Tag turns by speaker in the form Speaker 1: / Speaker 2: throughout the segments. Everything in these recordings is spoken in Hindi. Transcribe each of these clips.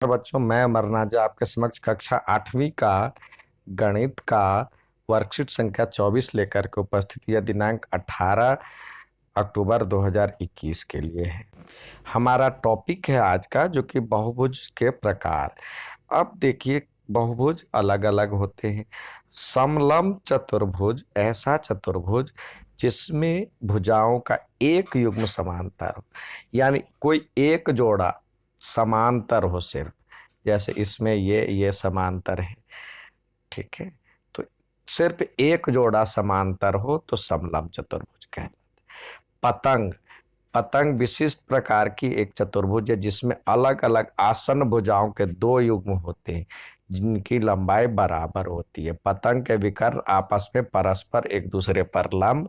Speaker 1: बच्चों, मैं अमरनाथ जी आपके समक्ष कक्षा 8वीं का गणित का वर्कशीट संख्या 24 लेकर के उपस्थित। यह दिनांक 18 अक्टूबर 2021 के लिए है। हमारा टॉपिक है आज का, जो कि बहुभुज के प्रकार। अब देखिए, बहुभुज अलग अलग होते हैं। समलंब चतुर्भुज ऐसा चतुर्भुज जिसमें भुजाओं का एक युग्म समांतर हो, यानी कोई एक जोड़ा समांतर हो सिर्फ। जैसे इसमें ये समांतर है, ठीक है। तो सिर्फ एक जोड़ा समांतर हो तो समलंब चतुर्भुज कहलाता है। पतंग पतंग विशिष्ट प्रकार की एक चतुर्भुज है जिसमें अलग अलग आसन भुजाओं के दो युग्म होते हैं जिनकी लंबाई बराबर होती है। पतंग के विकर्ण आपस में परस्पर एक दूसरे पर लंब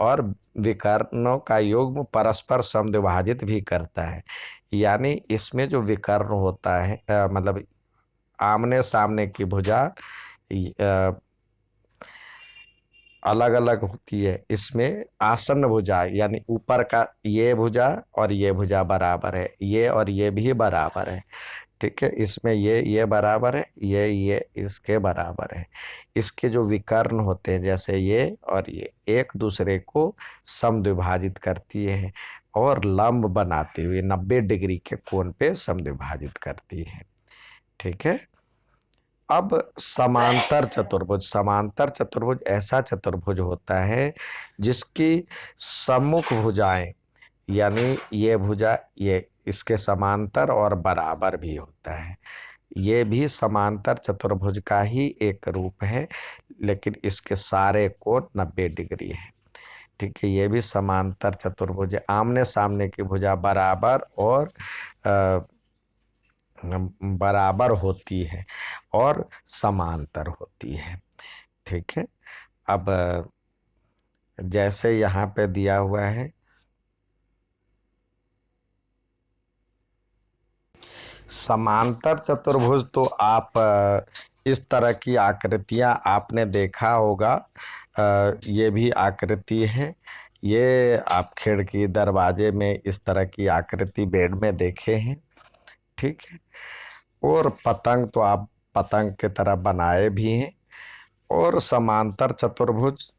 Speaker 1: और विकर्णों का युग्म परस्पर समद्विभाजित भी करता है। यानी इसमें जो विकर्ण होता है, मतलब आमने सामने की भुजा अलग अलग होती है। इसमें आसन्न भुजा यानी ऊपर का ये भुजा और ये भुजा बराबर है, ये और ये भी बराबर है, ठीक है। इसमें ये बराबर है, ये इसके बराबर है। इसके जो विकर्ण होते हैं जैसे ये और ये एक दूसरे को समद्विभाजित करती है और लंब बनाते हुए 90 डिग्री के कोण पे समद्विभाजित करती है, ठीक है। अब समांतर चतुर्भुज ऐसा चतुर्भुज होता है जिसकी सम्मुख भुजाएं, यानी ये भुजा ये इसके समांतर और बराबर भी होता है। ये भी समांतर चतुर्भुज का ही एक रूप है, लेकिन इसके सारे कोण 90 डिग्री है, ठीक है। ये भी समांतर चतुर्भुज है। आमने सामने की भुजा बराबर और बराबर होती है और समांतर होती है, ठीक है। अब जैसे यहाँ पे दिया हुआ है, समांतर चतुर्भुज तो आप इस तरह की आकृतियां आपने देखा होगा। ये भी आकृति है। ये आप खिड़की दरवाजे में इस तरह की आकृति बेड में देखे हैं, ठीक है। और पतंग तो आप पतंग की तरह बनाए भी हैं। और समांतर चतुर्भुज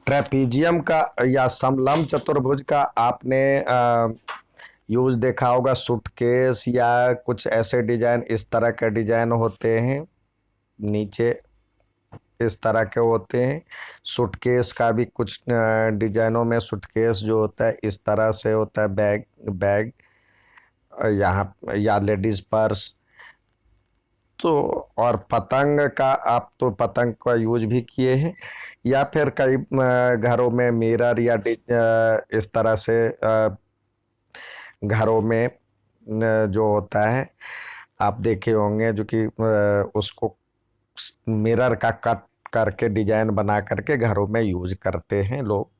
Speaker 1: ट्रेपीजियम का या समलंब चतुर्भुज का आपने यूज देखा होगा। सूटकेस या कुछ ऐसे डिजाइन, इस तरह के डिजाइन होते हैं, नीचे इस तरह के होते हैं। सूटकेस का भी कुछ डिजाइनों में सूटकेस जो होता है इस तरह से होता है, बैग बैग यहाँ, या लेडीज पर्स। तो और पतंग का आप तो पतंग का यूज भी किए हैं, या फिर कई घरों में मिरर या इस तरह से घरों में जो होता है आप देखे होंगे, जो कि उसको मिरर का कट करके डिजाइन बना करके घरों में यूज करते हैं लोग।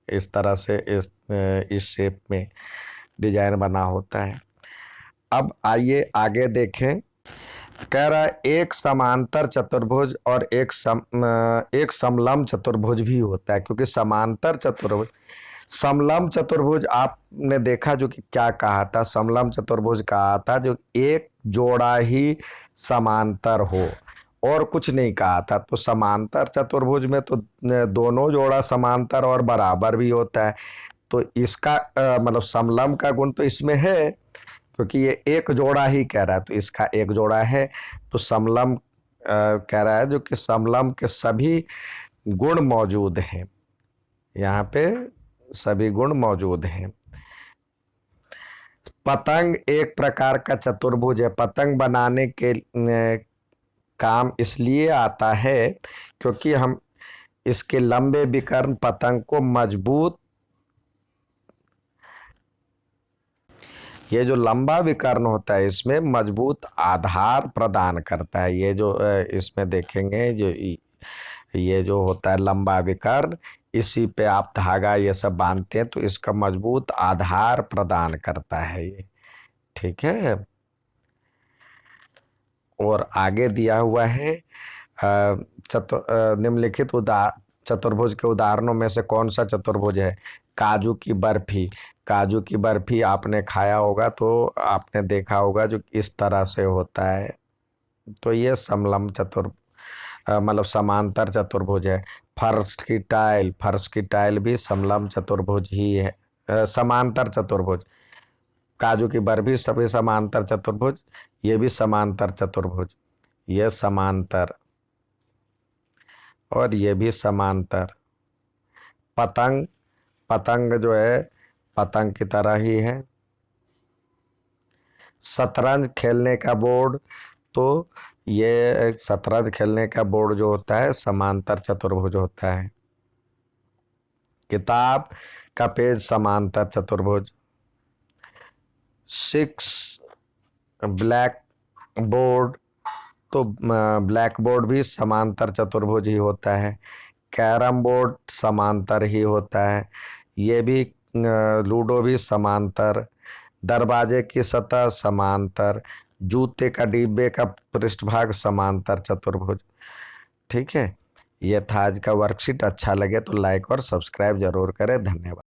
Speaker 1: इस तरह से इस शेप में डिजाइन बना होता है। अब आइए आगे देखें। कह रहा है एक समांतर चतुर्भुज और एक समलंब चतुर्भुज भी होता है, क्योंकि समांतर चतुर्भुज समलंब चतुर्भुज आपने देखा जो कि क्या कहा था, समलंब चतुर्भुज कहा था जो एक जोड़ा ही समांतर हो और कुछ नहीं कहा था। तो समांतर चतुर्भुज में तो दोनों जोड़ा समांतर और बराबर भी होता है। तो इसका मतलब समलंब का गुण तो इसमें है, क्योंकि ये एक जोड़ा ही कह रहा है तो इसका एक जोड़ा है। तो समलंब कह रहा है जो कि समलंब के सभी गुण मौजूद हैं, यहाँ पे सभी गुण मौजूद हैं। पतंग एक प्रकार का चतुर्भुज है। पतंग बनाने के काम इसलिए आता है क्योंकि हम इसके लंबे विकर्ण पतंग को मजबूत, ये जो लंबा विकर्ण होता है इसमें मजबूत आधार प्रदान करता है। ये जो इसमें देखेंगे, जो ये जो होता है लंबा विकर्ण, इसी पे आप धागा ये सब बांधते हैं तो इसका मजबूत आधार प्रदान करता है ये, ठीक है। और आगे दिया हुआ है निम्नलिखित चतुर्भुज के उदाहरणों में से कौन सा चतुर्भुज है। काजू की बर्फी, काजू की बर्फी आपने खाया होगा तो आपने देखा होगा जो इस तरह से होता है। तो ये समलम मतलब समांतर चतुर्भुज है। फर्श की टाइल, फर्श की टाइल भी समलम चतुर्भुज ही है, समांतर चतुर्भुज। काजू की बर्फी सभी समांतर चतुर्भुज, ये भी समांतर चतुर्भुज, ये समांतर और ये भी समांतर। पतंग, पतंग जो है पतंग की तरह ही है। शतरंज खेलने का बोर्ड, तो ये शतरंज खेलने का बोर्ड जो होता है समांतर चतुर्भुज होता है। किताब का पेज समांतर चतुर्भुज। सिक्स, ब्लैक बोर्ड, तो ब्लैक बोर्ड भी समांतर चतुर्भुज ही होता है। कैरम बोर्ड समांतर ही होता है, ये भी लूडो भी समांतर। दरवाजे की सतह समांतर, जूते का डिब्बे का पृष्ठभाग समांतर चतुर्भुज। ठीक है, ये था आज का वर्कशीट। अच्छा लगे तो लाइक और सब्सक्राइब जरूर करें। धन्यवाद।